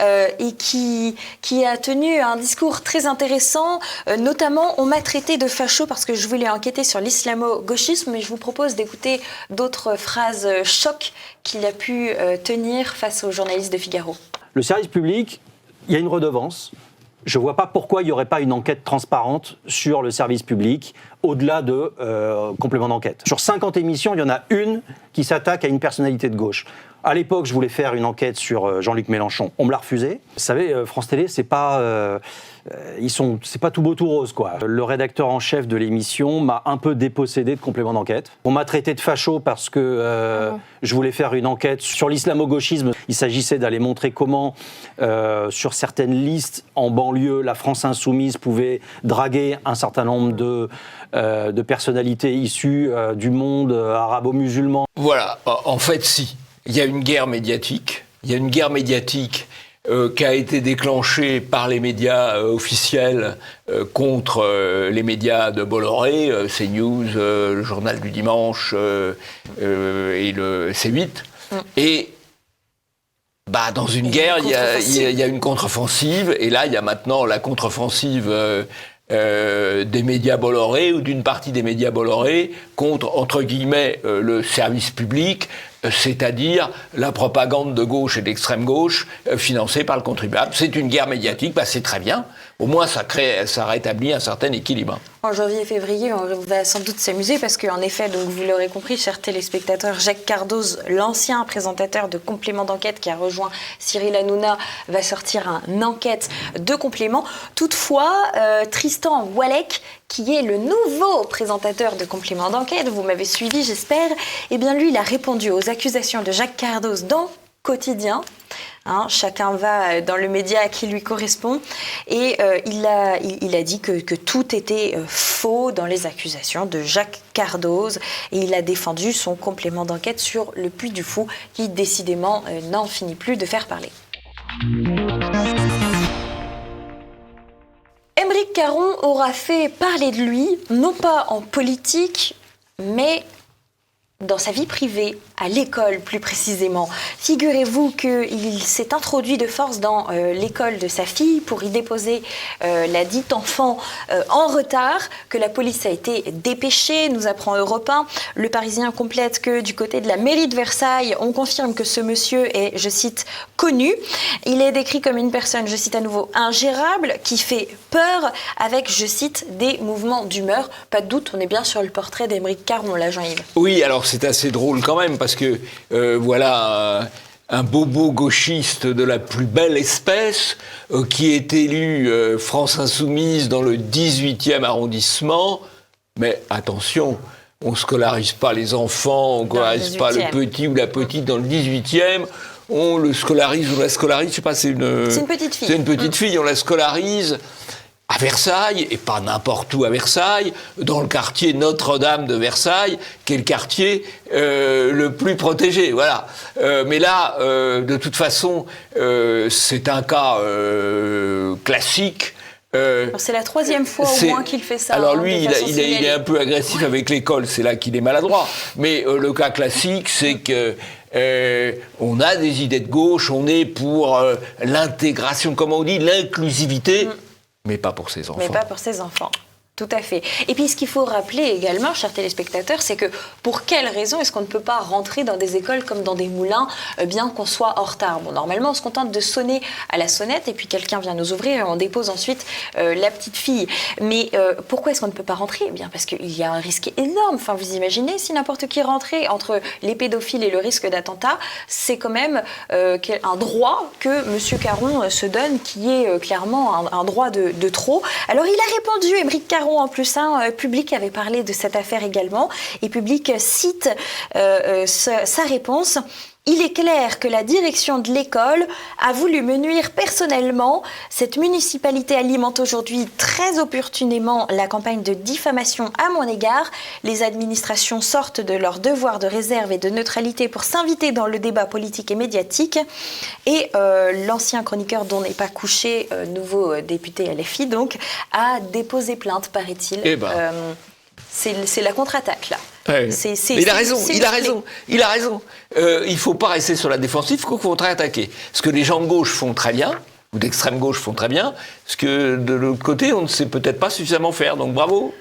et qui a tenu un discours très intéressant. Notamment, on m'a traité de facho parce que je voulais enquêter sur l'islamo-gauchisme, mais je vous propose d'écouter d'autres phrases choc qu'il a pu tenir face aux journalistes de Figaro. Le service public, il y a une redevance. Je ne vois pas pourquoi il n'y aurait pas une enquête transparente sur le service public. au-delà de complément d'enquête. Sur 50 émissions, il y en a une qui s'attaque à une personnalité de gauche. À l'époque, je voulais faire une enquête sur Jean-Luc Mélenchon. On me l'a refusé. Vous savez, France Télé, c'est pas tout beau tout rose, quoi. Le rédacteur en chef de l'émission m'a un peu dépossédé de complément d'enquête. On m'a traité de facho parce que je voulais faire une enquête sur l'islamo-gauchisme. Il s'agissait d'aller montrer comment, sur certaines listes en banlieue, la France insoumise pouvait draguer un certain nombre de personnalités issues du monde arabo-musulman. Voilà, en fait, si. Il y a une guerre médiatique. Il y a une guerre médiatique qui a été déclenchée par les médias officiels contre les médias de Bolloré, CNews, le Journal du Dimanche et le C8. Et dans une guerre, il y a une contre-offensive. Et là, il y a maintenant la contre-offensive des médias Bolloré ou d'une partie des médias Bolloré contre, entre guillemets, le service public, c'est-à-dire la propagande de gauche et d'extrême gauche financée par le contribuable. C'est une guerre médiatique, c'est très bien. Au moins, ça rétablit un certain équilibre. En janvier et février, on va sans doute s'amuser parce qu'en effet, donc vous l'aurez compris, chers téléspectateurs, Jacques Cardoz, l'ancien présentateur de Complément d'enquête qui a rejoint Cyril Hanouna, va sortir une enquête de complément. Toutefois, Tristan Walek, qui est le nouveau présentateur de Complément d'enquête, vous m'avez suivi, j'espère, eh bien lui, il a répondu aux accusations de Jacques Cardoz dans Quotidien. Chacun va dans le média qui lui correspond et il a dit que tout était faux dans les accusations de Jacques Cardoz et il a défendu son complément d'enquête sur le Puy du Fou qui décidément n'en finit plus de faire parler. Aymeric Caron aura fait parler de lui, non pas en politique, mais dans sa vie privée, à l'école plus précisément. Figurez-vous qu'il s'est introduit de force dans l'école de sa fille pour y déposer la dite enfant en retard, que la police a été dépêchée, nous apprend Europe 1. Le Parisien complète que du côté de la mairie de Versailles, on confirme que ce monsieur est, je cite, connu. Il est décrit comme une personne, je cite à nouveau, ingérable, qui fait peur avec, je cite, des mouvements d'humeur. Pas de doute, on est bien sur le portrait d'Aymeric Caron, là, Jean-Yves. Oui, alors c'est assez drôle quand même, parce que voilà un bobo gauchiste de la plus belle espèce qui est élu France Insoumise dans le 18e arrondissement. Mais attention, on ne scolarise pas les enfants, on ne scolarise pas le petit ou la petite dans le 18e. On le scolarise ou la scolarise, je sais pas, c'est une petite fille. C'est une petite fille, on la scolarise à Versailles, et pas n'importe où à Versailles, dans le quartier Notre-Dame de Versailles, qui est le quartier le plus protégé. Voilà. Mais là, de toute façon, c'est un cas classique. C'est la troisième fois au moins qu'il fait ça. Alors lui, il est un peu agressif avec l'école, c'est là qu'il est maladroit. Mais le cas classique, c'est que on a des idées de gauche, on est pour l'intégration, comme on dit, l'inclusivité. Mais pas pour ses enfants. Mais pas pour ses enfants. Tout à fait. Et puis, ce qu'il faut rappeler également, chers téléspectateurs, c'est que pour quelle raison est-ce qu'on ne peut pas rentrer dans des écoles comme dans des moulins, bien qu'on soit en retard? Bon, normalement, on se contente de sonner à la sonnette et puis quelqu'un vient nous ouvrir et on dépose ensuite la petite fille. Mais pourquoi est-ce qu'on ne peut pas rentrer? Eh bien, parce qu'il y a un risque énorme. Enfin, vous imaginez, si n'importe qui rentrait entre les pédophiles et le risque d'attentat, c'est quand même un droit que M. Caron se donne, qui est clairement un droit de trop. Alors, il a répondu, Aymeric Caron, en plus, Public avait parlé de cette affaire également, et Public cite sa réponse. Il est clair que la direction de l'école a voulu me nuire personnellement. Cette municipalité alimente aujourd'hui très opportunément la campagne de diffamation à mon égard. Les administrations sortent de leur devoir de réserve et de neutralité pour s'inviter dans le débat politique et médiatique. Et l'ancien chroniqueur dont n'est pas couché, nouveau député LFI donc, a déposé plainte, paraît-il. C'est la contre-attaque là. Ouais. Mais il a raison. Il ne faut pas rester sur la défensive, il faut contre-attaquer. Ce que les gens de gauche font très bien, ou d'extrême gauche font très bien, ce que de l'autre côté, on ne sait peut-être pas suffisamment faire. Donc bravo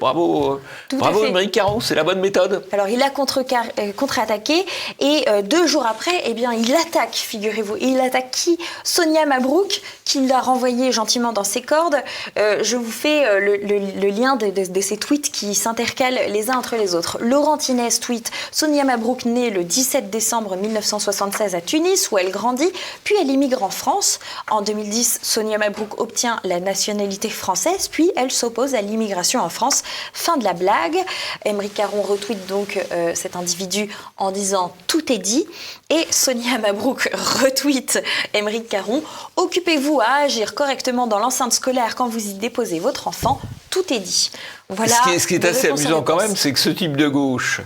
Émeric Caron, c'est la bonne méthode. Alors il a contre-attaqué et 2 jours après, eh bien, il attaque, figurez-vous. Et il attaque qui ? Sonia Mabrouk, qui l'a renvoyé gentiment dans ses cordes. Je vous fais le lien de ces tweets qui s'intercalent les uns entre les autres. Laurent Inès tweet « Sonia Mabrouk née le 17 décembre 1976 à Tunis, où elle grandit, puis elle immigre en France. En 2010, Sonia Mabrouk obtient la nationalité française, puis elle s'oppose à l'immigration en France. Fin de la blague. » Émeric Caron retweet donc cet individu en disant « Tout est dit ». Et Sonia Mabrouk retweet Émeric Caron « Occupez-vous à agir correctement dans l'enceinte scolaire quand vous y déposez votre enfant. Tout est dit ». Voilà. Ce qui est assez amusant quand même, c'est que ce type de gauche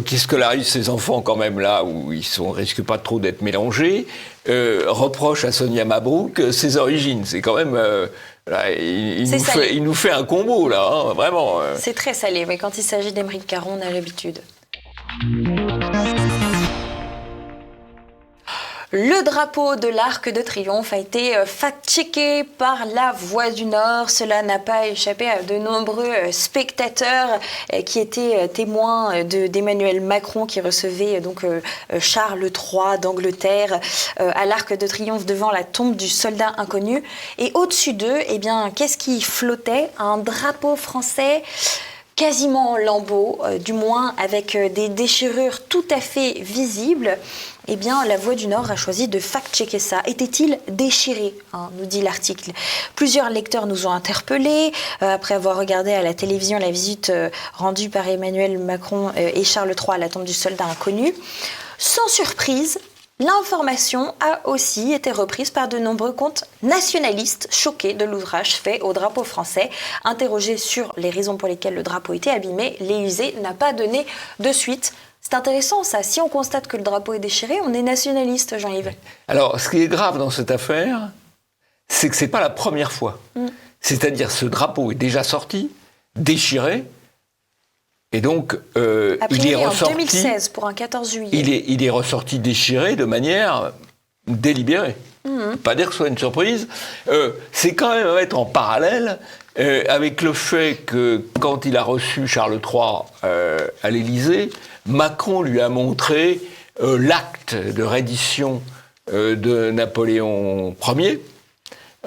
qui scolarise ses enfants quand même là où ils ne risquent pas trop d'être mélangés, reproche à Sonia Mabrouk ses origines. C'est quand même... il nous fait un combo là, hein, vraiment. C'est très salé, mais quand il s'agit d'Émeric Caron, on a l'habitude. Le drapeau de l'Arc de Triomphe a été fact-checké par La Voix du Nord. Cela n'a pas échappé à de nombreux spectateurs qui étaient témoins d'Emmanuel Macron qui recevait donc Charles III d'Angleterre à l'Arc de Triomphe devant la tombe du soldat inconnu. Et au-dessus d'eux, eh bien, qu'est-ce qui flottait ? Un drapeau français quasiment en lambeaux, du moins avec des déchirures tout à fait visibles. Eh bien, La Voix du Nord a choisi de fact-checker ça. Était-il déchiré, nous dit l'article. Plusieurs lecteurs nous ont interpellés après avoir regardé à la télévision la visite rendue par Emmanuel Macron et Charles III à la tombe du soldat inconnu. Sans surprise, l'information a aussi été reprise par de nombreux comptes nationalistes choqués de l'ouvrage fait au drapeau français. Interrogé sur les raisons pour lesquelles le drapeau était abîmé, l'Élysée n'a pas donné de suite. C'est intéressant ça, si on constate que le drapeau est déchiré, on est nationaliste, Jean-Yves. Alors, ce qui est grave dans cette affaire, c'est que ce n'est pas la première fois. C'est-à-dire ce drapeau est déjà sorti, déchiré, et donc il est ressorti... en 2016, pour un 14 juillet. Il est ressorti déchiré de manière délibérée. Pas dire que ce soit une surprise. C'est quand même à mettre en parallèle avec le fait que quand il a reçu Charles III à l'Élysée, Macron lui a montré l'acte de reddition de Napoléon Ier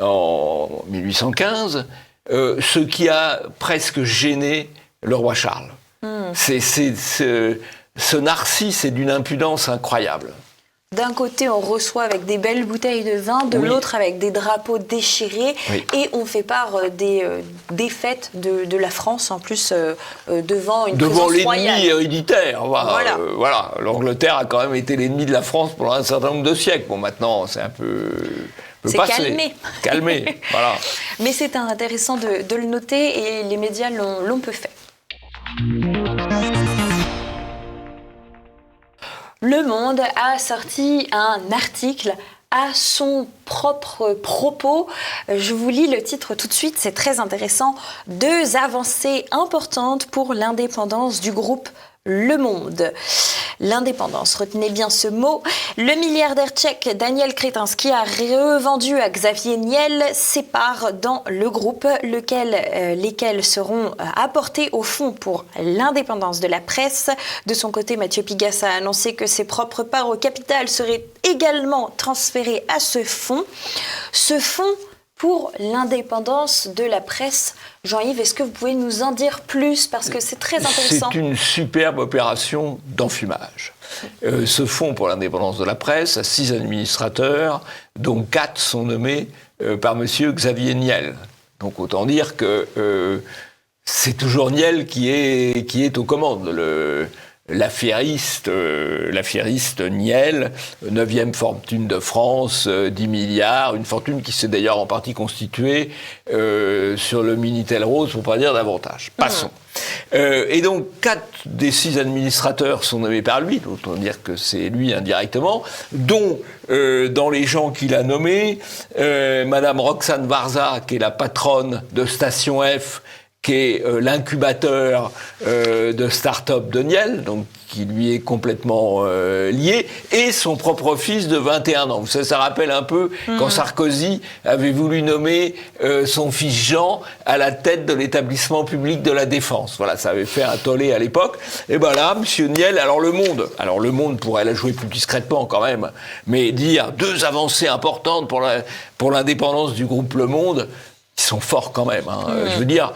en 1815, ce qui a presque gêné le roi Charles. Ce narcisse est d'une impudence incroyable. D'un côté, on reçoit avec des belles bouteilles de vin, de l'autre avec des drapeaux déchirés, et on fait part des défaites de la France, en plus, devant une présence royale. Devant l'ennemi héréditaire. Voilà. L'Angleterre a quand même été l'ennemi de la France pendant un certain nombre de siècles. Bon, maintenant, c'est un peu... C'est calmé, voilà. Mais c'est intéressant de le noter, et les médias l'ont peu fait. Le Monde a sorti un article à son propre propos. Je vous lis le titre tout de suite, c'est très intéressant. 2 avancées importantes pour l'indépendance du groupe Le Monde. L'indépendance, retenez bien ce mot. Le milliardaire tchèque Daniel Kretinsky a revendu à Xavier Niel ses parts dans le groupe, lesquelles seront apportées au fonds pour l'indépendance de la presse. De son côté, Mathieu Pigasse a annoncé que ses propres parts au capital seraient également transférées à ce fonds. Ce fonds pour l'indépendance de la presse. Jean-Yves, est-ce que vous pouvez nous en dire plus ? Parce que c'est très intéressant. C'est une superbe opération d'enfumage. Ce fonds pour l'indépendance de la presse a 6 administrateurs, dont 4 sont nommés par M. Xavier Niel. Donc autant dire que c'est toujours Niel qui est aux commandes. L'affairiste Niel, 9e fortune de France, 10 milliards, une fortune qui s'est d'ailleurs en partie constituée sur le Minitel Rose, pour ne pas dire davantage. Passons. Et donc, 4 des 6 administrateurs sont nommés par lui, autant dire que c'est lui indirectement, dont, dans les gens qu'il a nommés, Madame Roxane Varza, qui est la patronne de Station F, qui est l'incubateur de start-up de Niel, donc qui lui est complètement lié, et son propre fils de 21 ans. Ça rappelle un peu quand Sarkozy avait voulu nommer son fils Jean à la tête de l'établissement public de la Défense. Voilà, ça avait fait un tollé à l'époque. Et ben là, M. Niel, alors Le Monde pourrait la jouer plus discrètement quand même, mais dire 2 avancées importantes pour l'indépendance du groupe Le Monde, ils sont forts quand même. Je veux dire,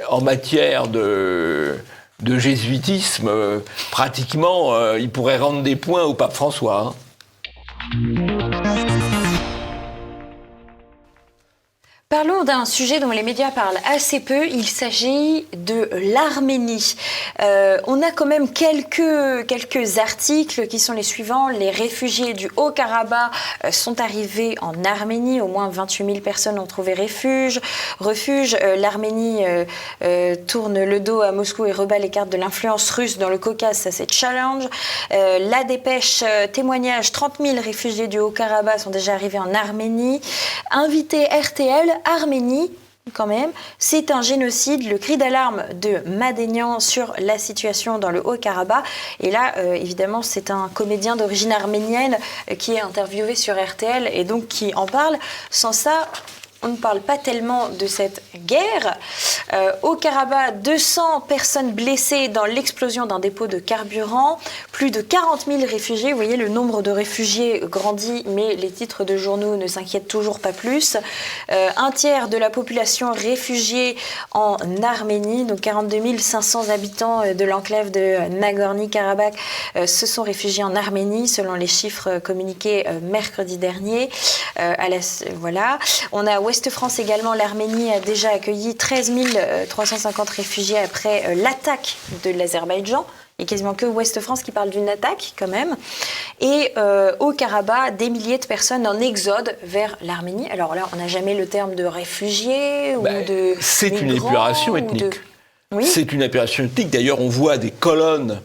en matière de jésuitisme, pratiquement, il pourrait rendre des points au pape François. Parlons d'un sujet dont les médias parlent assez peu, il s'agit de l'Arménie. On a quand même quelques articles qui sont les suivants. Les réfugiés du Haut-Karabakh sont arrivés en Arménie, au moins 28 000 personnes ont trouvé refuge. L'Arménie tourne le dos à Moscou et rebat les cartes de l'influence russe dans le Caucase, ça c'est challenge. La dépêche témoignage, 30 000 réfugiés du Haut-Karabakh sont déjà arrivés en Arménie. Invité RTL, Arménie, quand même, c'est un génocide, le cri d'alarme de Madenian sur la situation dans le Haut-Karabakh. Et là, évidemment, c'est un comédien d'origine arménienne qui est interviewé sur RTL et donc qui en parle. Sans ça, on ne parle pas tellement de cette guerre. Au Karabakh, 200 personnes blessées dans l'explosion d'un dépôt de carburant. Plus de 40 000 réfugiés. Vous voyez, le nombre de réfugiés grandit, mais les titres de journaux ne s'inquiètent toujours pas plus. Un tiers de la population réfugiée en Arménie, donc 42 500 habitants de l'enclave de Nagorno-Karabakh se sont réfugiés en Arménie, selon les chiffres communiqués mercredi dernier. Voilà. On a Ouest France également, l'Arménie a déjà accueilli 13 350 réfugiés après l'attaque de l'Azerbaïdjan. Il n'y a quasiment que Ouest France qui parle d'une attaque quand même. Et au Karabakh, des milliers de personnes en exode vers l'Arménie. Alors là, on n'a jamais le terme de réfugiés ou de c'est une épuration ethnique. Oui. C'est une épuration ethnique. D'ailleurs, on voit des colonnes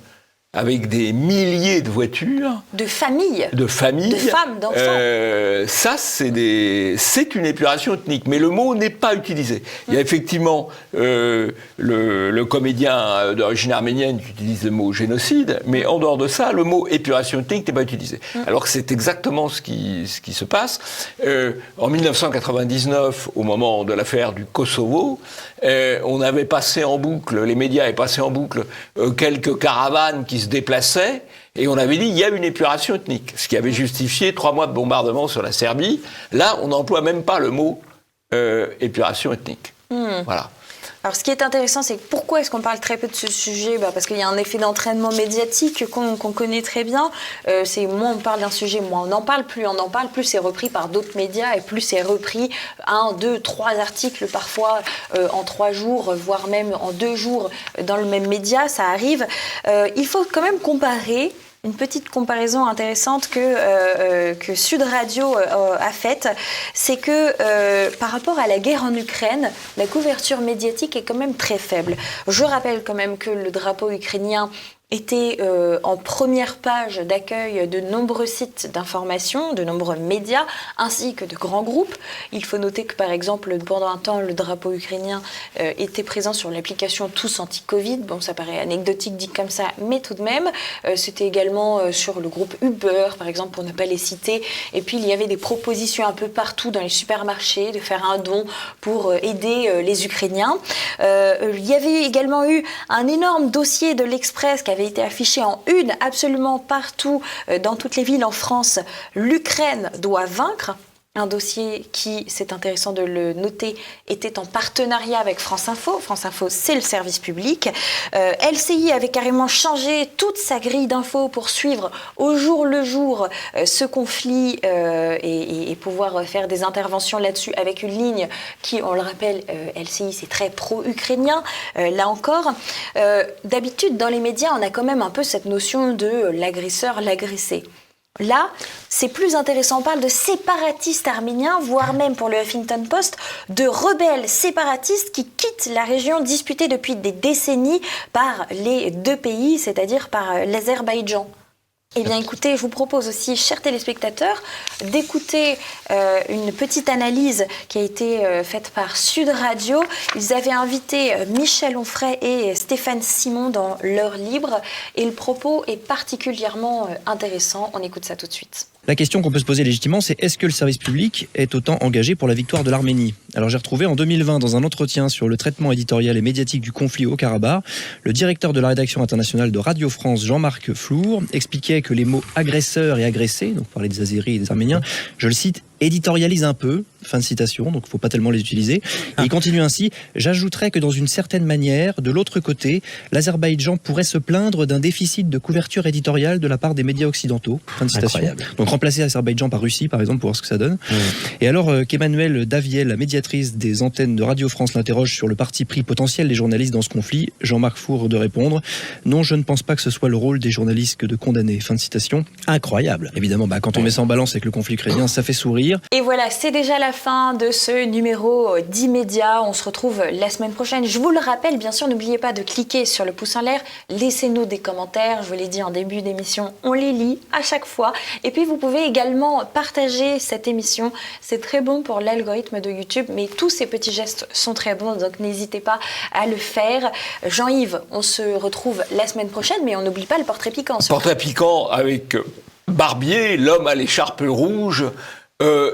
avec des milliers de voitures. De familles. De femmes, d'enfants. Ça, c'est une épuration ethnique. Mais le mot n'est pas utilisé. Il y a effectivement le comédien d'origine arménienne qui utilise le mot génocide, mais en dehors de ça, le mot épuration ethnique n'est pas utilisé. Alors que c'est exactement ce qui se passe. En 1999, au moment de l'affaire du Kosovo, on avait passé en boucle, les médias avaient passé en boucle quelques caravanes qui se déplaçaient, et on avait dit il y a une épuration ethnique, ce qui avait justifié 3 mois de bombardement sur la Serbie. Là, on n'emploie même pas le mot épuration ethnique. Voilà. Alors, ce qui est intéressant, c'est pourquoi est-ce qu'on parle très peu de ce sujet ? Parce qu'il y a un effet d'entraînement médiatique qu'on connaît très bien. Moins on parle d'un sujet, moins on n'en parle. Plus on en parle, plus c'est repris par d'autres médias et plus c'est repris 1, 2, 3 articles parfois en 3 jours, voire même en 2 jours dans le même média. Ça arrive. Il faut quand même comparer. Une petite comparaison intéressante que Sud Radio a faite, c'est que par rapport à la guerre en Ukraine, la couverture médiatique est quand même très faible. Je rappelle quand même que le drapeau ukrainien était en première page d'accueil de nombreux sites d'information, de nombreux médias, ainsi que de grands groupes. Il faut noter que, par exemple, pendant un temps, le drapeau ukrainien était présent sur l'application Tous Anti-Covid. Bon, ça paraît anecdotique dit comme ça, mais tout de même. C'était également sur le groupe Uber, par exemple, pour ne pas les citer. Et puis, il y avait des propositions un peu partout dans les supermarchés de faire un don pour aider les Ukrainiens. Il y avait également eu un énorme dossier de l'Express qui avait été affiché en une absolument partout dans toutes les villes en France. L'Ukraine doit vaincre. Un dossier qui, c'est intéressant de le noter, était en partenariat avec France Info. France Info, c'est le service public. LCI avait carrément changé toute sa grille d'infos pour suivre au jour le jour ce conflit et pouvoir faire des interventions là-dessus avec une ligne qui, on le rappelle, LCI, c'est très pro-ukrainien. Là encore, d'habitude, dans les médias, on a quand même un peu cette notion de l'agresseur, l'agressé. Là, c'est plus intéressant. On parle de séparatistes arméniens, voire même pour le Huffington Post, de rebelles séparatistes qui quittent la région disputée depuis des décennies par les 2 pays, c'est-à-dire par l'Azerbaïdjan. Eh bien écoutez, je vous propose aussi, chers téléspectateurs, d'écouter une petite analyse qui a été faite par Sud Radio. Ils avaient invité Michel Onfray et Stéphane Simon dans l'heure libre et le propos est particulièrement intéressant. On écoute ça tout de suite. La question qu'on peut se poser légitimement, c'est est-ce que le service public est autant engagé pour la victoire de l'Arménie ? Alors j'ai retrouvé en 2020, dans un entretien sur le traitement éditorial et médiatique du conflit au Karabakh, le directeur de la rédaction internationale de Radio France, Jean-Marc Flour, expliquait que les mots agresseurs et agressés, donc parler des Azéris et des Arméniens, je le cite, éditorialise un peu, fin de citation, donc il ne faut pas tellement les utiliser. Et il continue ainsi, j'ajouterais que dans une certaine manière, de l'autre côté, l'Azerbaïdjan pourrait se plaindre d'un déficit de couverture éditoriale de la part des médias occidentaux, fin de citation. Incroyable. Donc remplacer l'Azerbaïdjan par Russie, par exemple, pour voir ce que ça donne. Et alors qu'Emmanuelle Daviel, la médiatrice des antennes de Radio France, l'interroge sur le parti pris potentiel des journalistes dans ce conflit, Jean-Marc Flour de répondre, non, je ne pense pas que ce soit le rôle des journalistes que de condamner, fin de citation. Incroyable. Évidemment, quand on met ça en balance avec le conflit ukrainien, ça fait sourire. Et voilà, c'est déjà la fin de ce numéro d'Immédiat. On se retrouve la semaine prochaine. Je vous le rappelle, bien sûr, n'oubliez pas de cliquer sur le pouce en l'air. Laissez-nous des commentaires. Je vous l'ai dit en début d'émission, on les lit à chaque fois. Et puis, vous pouvez également partager cette émission. C'est très bon pour l'algorithme de YouTube, mais tous ces petits gestes sont très bons, donc n'hésitez pas à le faire. Jean-Yves, on se retrouve la semaine prochaine, mais on n'oublie pas le portrait piquant. Portrait piquant avec Barbier, l'homme à l'écharpe rouge,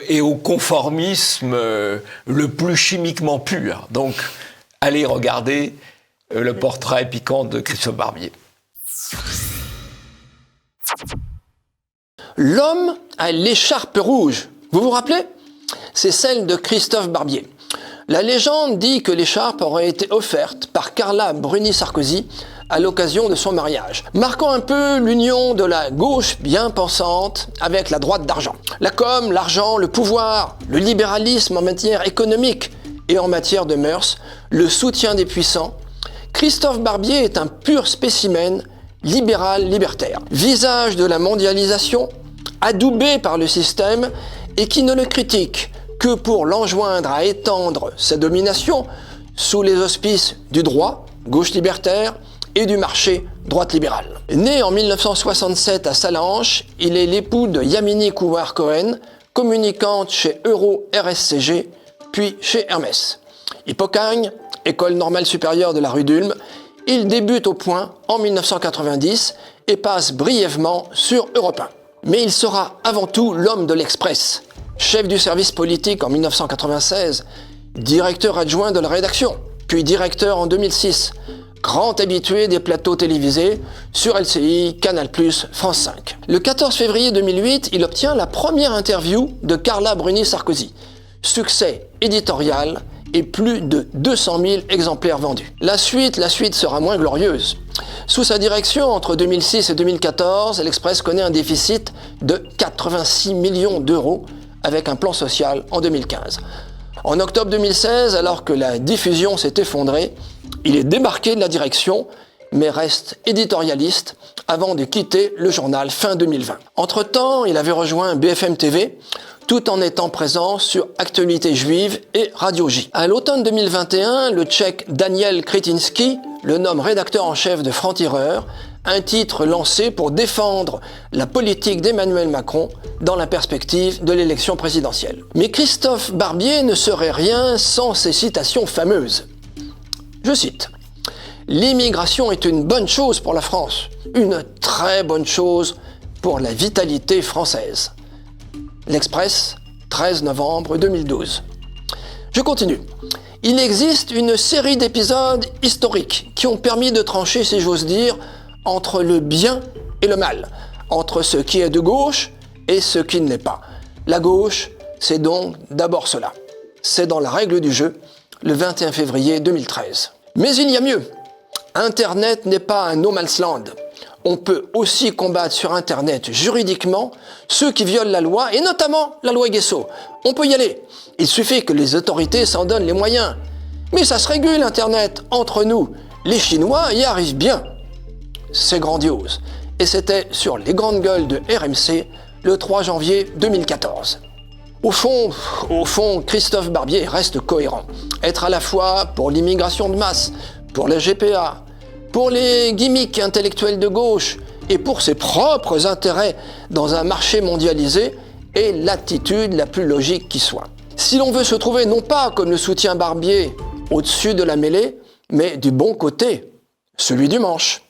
et au conformisme le plus chimiquement pur. Donc, allez regarder le portrait piquant de Christophe Barbier. L'homme à l'écharpe rouge, vous vous rappelez ? C'est celle de Christophe Barbier. La légende dit que l'écharpe aurait été offerte par Carla Bruni-Sarkozy à l'occasion de son mariage, marquant un peu l'union de la gauche bien pensante avec la droite d'argent. La com, l'argent, le pouvoir, le libéralisme en matière économique et en matière de mœurs, le soutien des puissants. Christophe Barbier est un pur spécimen libéral libertaire. Visage de la mondialisation, adoubé par le système et qui ne le critique que pour l'enjoindre à étendre sa domination sous les auspices du droit, gauche libertaire, et du marché, droite libérale. Né en 1967 à Salanches, il est l'époux de Yamini Couillard-Cohen, communicante chez Euro RSCG, puis chez Hermès. Hippocagne, école normale supérieure de la rue d'Ulm, il débute au Point en 1990 et passe brièvement sur Europe 1. Mais il sera avant tout l'homme de l'Express, chef du service politique en 1996, directeur adjoint de la rédaction, puis directeur en 2006, grand habitué des plateaux télévisés sur LCI, Canal+, France 5. Le 14 février 2008, il obtient la première interview de Carla Bruni-Sarkozy. Succès éditorial et plus de 200 000 exemplaires vendus. La suite sera moins glorieuse. Sous sa direction, entre 2006 et 2014, l'Express connaît un déficit de 86 millions d'euros avec un plan social en 2015. En octobre 2016, alors que la diffusion s'est effondrée, il est débarqué de la direction, mais reste éditorialiste avant de quitter le journal fin 2020. Entre-temps, il avait rejoint BFM TV, tout en étant présent sur Actualité Juive et Radio J. À l'automne 2021, le Tchèque Daniel Kretinsky le nomme rédacteur en chef de Franc-Tireur, un titre lancé pour défendre la politique d'Emmanuel Macron dans la perspective de l'élection présidentielle. Mais Christophe Barbier ne serait rien sans ces citations fameuses. Je cite « L'immigration est une bonne chose pour la France, une très bonne chose pour la vitalité française. » L'Express, 13 novembre 2012. Je continue. Il existe une série d'épisodes historiques qui ont permis de trancher, si j'ose dire, entre le bien et le mal, entre ce qui est de gauche et ce qui ne l'est pas. La gauche, c'est donc d'abord cela. C'est dans la règle du jeu, le 21 février 2013. Mais il y a mieux. Internet n'est pas un no man's land. On peut aussi combattre sur Internet juridiquement ceux qui violent la loi, et notamment la loi Guesso. On peut y aller. Il suffit que les autorités s'en donnent les moyens. Mais ça se régule, Internet. Entre nous, les Chinois y arrivent bien. C'est grandiose. Et c'était sur les grandes gueules de RMC le 3 janvier 2014. Au fond, Christophe Barbier reste cohérent. Être à la fois pour l'immigration de masse, pour la GPA, pour les gimmicks intellectuels de gauche et pour ses propres intérêts dans un marché mondialisé est l'attitude la plus logique qui soit. Si l'on veut se trouver non pas comme le soutient Barbier au-dessus de la mêlée, mais du bon côté, celui du manche.